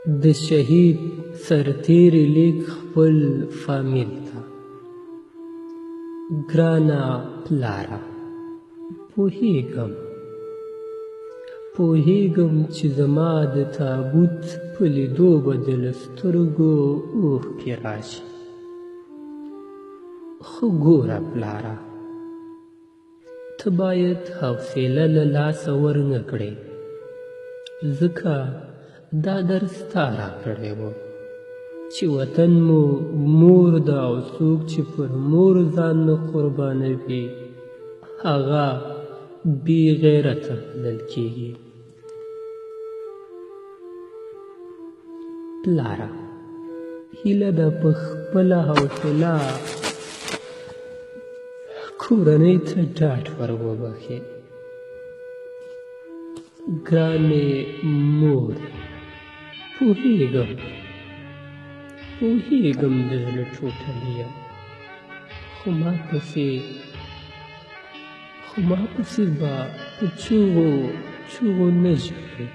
د شهید سرتیري لیک خپل فامیل ته. ګرانه پلاره، پوهیږم چې زما د تابوت په لیدو به د له سترګو اوښکې راشي. خو ګوره پلاره، ته باید حوصله له لاسه ورنه کړې، ځکه دا درس تا راکړی و چې وطن مو مور ده او څوک چې پر مور ځان نه قربانوي هغه بې غیرته بلل کېږي. پلاره، هیله ده په خپله حوصله کورنۍ ته ډاډ ور وبخښې. ګرانې مور، پوهیږم د زړه ټوټلی یم، خو ما پسې به په چغو نه ژاړې.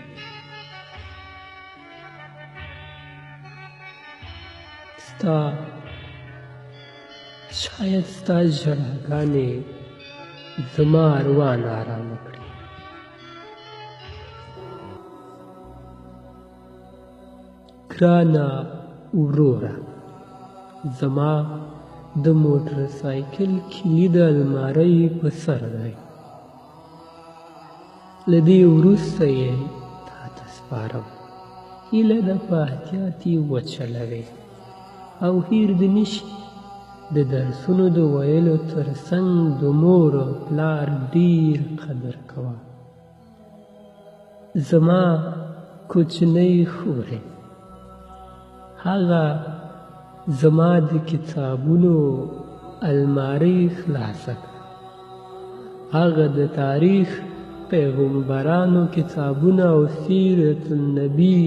شاید ستا ژړاګانې زما اروان آرامه کړي. ګرانه وروره، زما د موټر سایکل کلي د المارۍ په سر دی. له دې وروسته یې تا ته سپارم. هیله ده په احتیاط یې وچلوې او هیر دې نشي. د درسونو د ویلو تر څنګ د مور او پلار ډېر قدر کوه. زما کوچنۍ خورې، هغه زما د کتابونو المارۍ خلاصه کړه. هغه د تاریخ، پیغمبرانو کتابونه او سیرت النبي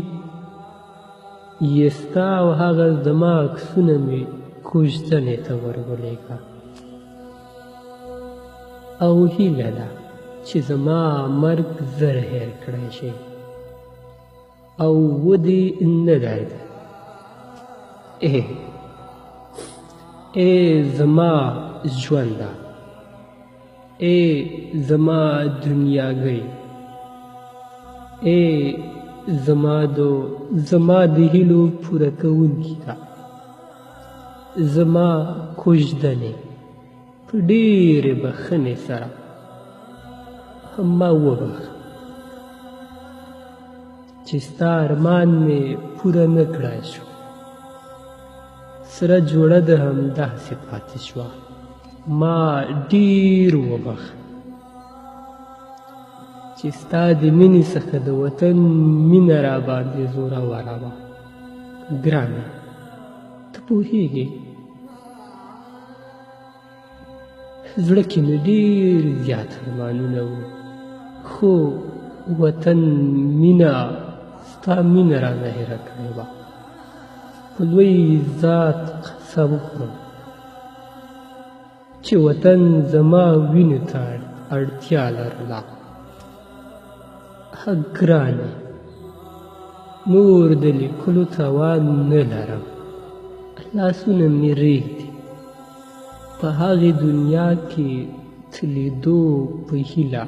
یې ستا او هغه زما عکسونه مې کوژدنې ته ورولېږه. او هیله ده چې زما مرګ زر هېر کړی شي او ودې نه درځي. ای زما ژونده، ای زما دنیاګۍ، ای زما د هیلو پوره کوونکې ده. زما کوژدنې په ډېرې بښنې سره ما وبخښه چې ستا ارمان مې پوره نه کړی شو. سره جوړه د همداسې پاتې شوه. ما ډېر وبخښه چې ستا د مینې څخه د وطن مینه راباندې زوروره وه. ګرانه، ته پوهیږې زړه کې مې ډېر زیات ارمانونه وو، خو وطن مینه، ستا مینه رانه هېره کړې وه. په لوی ذات قسم خورم چې وطن زما وینو ته اړتیا لرله. ګرانې، نور د لیکلو توان نه لرم، لاسونه مې ریږدي. په هغې دنیا کې تلېدو په هیله